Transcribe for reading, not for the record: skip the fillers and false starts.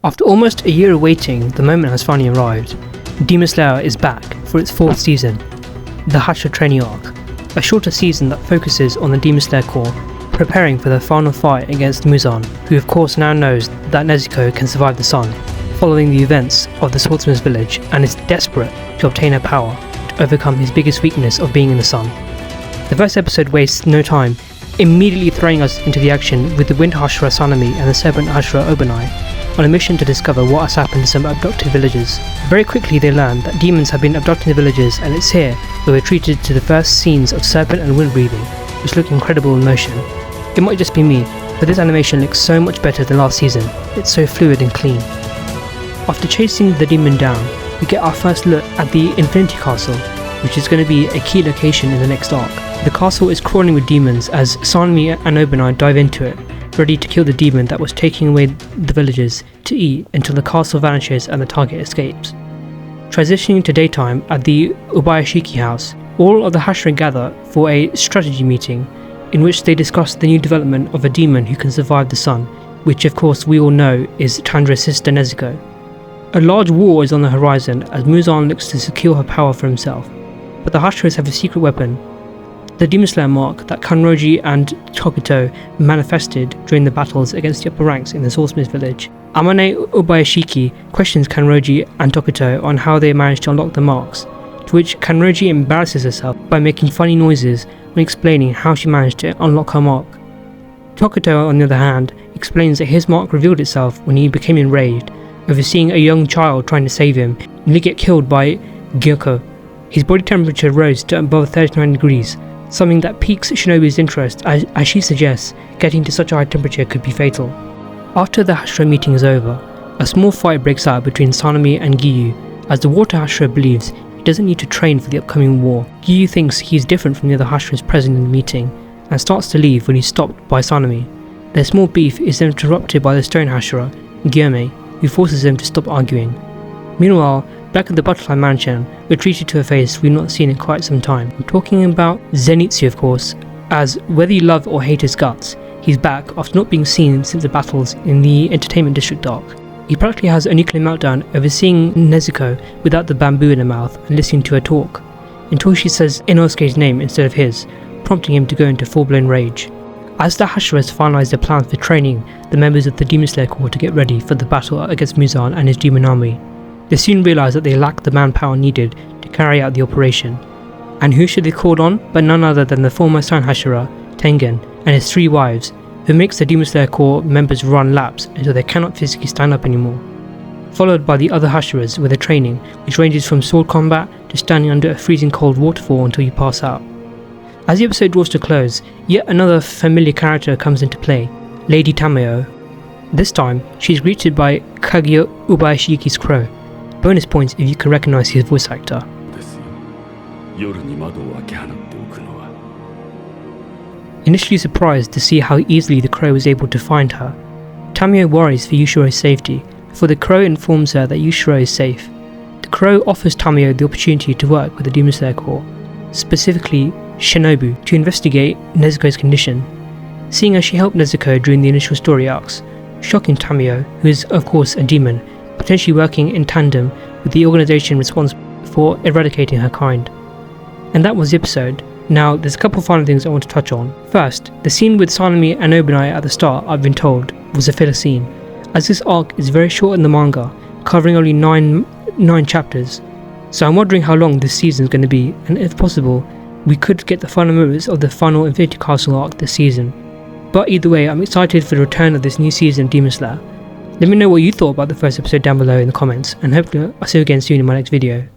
After almost a year of waiting, the moment has finally arrived. Demon Slayer is back for its 4th season, the Hashira Training Arc, a shorter season that focuses on the Demon Slayer Corps preparing for their final fight against Muzan, who of course now knows that Nezuko can survive the sun, following the events of the swordsman's village, and is desperate to obtain her power to overcome his biggest weakness of being in the sun. The first episode wastes no time, immediately throwing us into the action with the Wind Hashira Sanemi and the Serpent Hashira Obanai on a mission to discover what has happened to some abducted villagers. Very quickly they learn that demons have been abducting the villagers, and it's here where we're treated to the first scenes of serpent and wind breathing, which look incredible in motion. It might just be me, but this animation looks so much better than last season. It's so fluid and clean. After chasing the demon down, we get our first look at the Infinity Castle, which is going to be a key location in the next arc. The castle is crawling with demons as Sanemi and Obanai dive into it, ready to kill the demon that was taking away the villagers to eat until the castle vanishes and the target escapes. Transitioning to daytime at the Ubayashiki house, all of the Hashira gather for a strategy meeting in which they discuss the new development of a demon who can survive the sun, which of course we all know is Tanjiro's sister Nezuko. A large war is on the horizon as Muzan looks to secure her power for himself, but the Hashiras have a secret weapon, the Demon Slayer mark that Kanroji and Tokito manifested during the battles against the upper ranks in the Swordsmith village. Amane Ubayashiki questions Kanroji and Tokito on how they managed to unlock the marks, to which Kanroji embarrasses herself by making funny noises when explaining how she managed to unlock her mark. Tokito, on the other hand, explains that his mark revealed itself when he became enraged over seeing a young child trying to save him nearly get killed by Gyoko. His body temperature rose to above 39 degrees, something that piques Shinobu's interest as she suggests getting to such a high temperature could be fatal. After the Hashira meeting is over, a small fight breaks out between Sanemi and Giyu, as the Water Hashira believes he doesn't need to train for the upcoming war. Giyu thinks he's different from the other Hashiras present in the meeting, and starts to leave when he's stopped by Sanemi. Their small beef is then interrupted by the Stone Hashira, Gyome, who forces them to stop arguing. Meanwhile, back at the Butterfly Mansion, we're treated to a face we've not seen in quite some time. I'm talking about Zenitsu, of course, as whether you love or hate his guts, he's back after not being seen since the battles in the Entertainment District arc. He practically has a nuclear meltdown over seeing Nezuko without the bamboo in her mouth and listening to her talk, until she says Inosuke's name instead of his, prompting him to go into full-blown rage. As the Hashiras finalize their plans for training the members of the Demon Slayer Corps to get ready for the battle against Muzan and his demon army, they soon realise that they lack the manpower needed to carry out the operation. And who should they call on but none other than the former Stone Hashira, Tengen, and his 3 wives, who makes the Demon Slayer Corps members run laps until they cannot physically stand up anymore. Followed by the other Hashiras with their training, which ranges from sword combat to standing under a freezing cold waterfall until you pass out. As the episode draws to close, yet another familiar character comes into play, Lady Tamayo. This time, she is greeted by Kaguya Ubayashiki's crow. Bonus points if you can recognise his voice actor. Initially surprised to see how easily the crow was able to find her, Tamayo worries for Yushiro's safety before the crow informs her that Yushiro is safe. The crow offers Tamayo the opportunity to work with the Demon Slayer Corps, specifically Shinobu, to investigate Nezuko's condition, seeing as she helped Nezuko during the initial story arcs, shocking Tamayo, who is of course a demon, potentially working in tandem with the organisation responsible for eradicating her kind. And that was the episode. Now, there's a couple final things I want to touch on. First, the scene with Sanemi and Obanai at the start, I've been told, was a filler scene, as this arc is very short in the manga, covering only 9 chapters. So I'm wondering how long this season is going to be, and if possible, we could get the final moments of the final Infinity Castle arc this season. But either way, I'm excited for the return of this new season of Demon Slayer. Let me know what you thought about the first episode down below in the comments, and hopefully I'll see you again soon in my next video.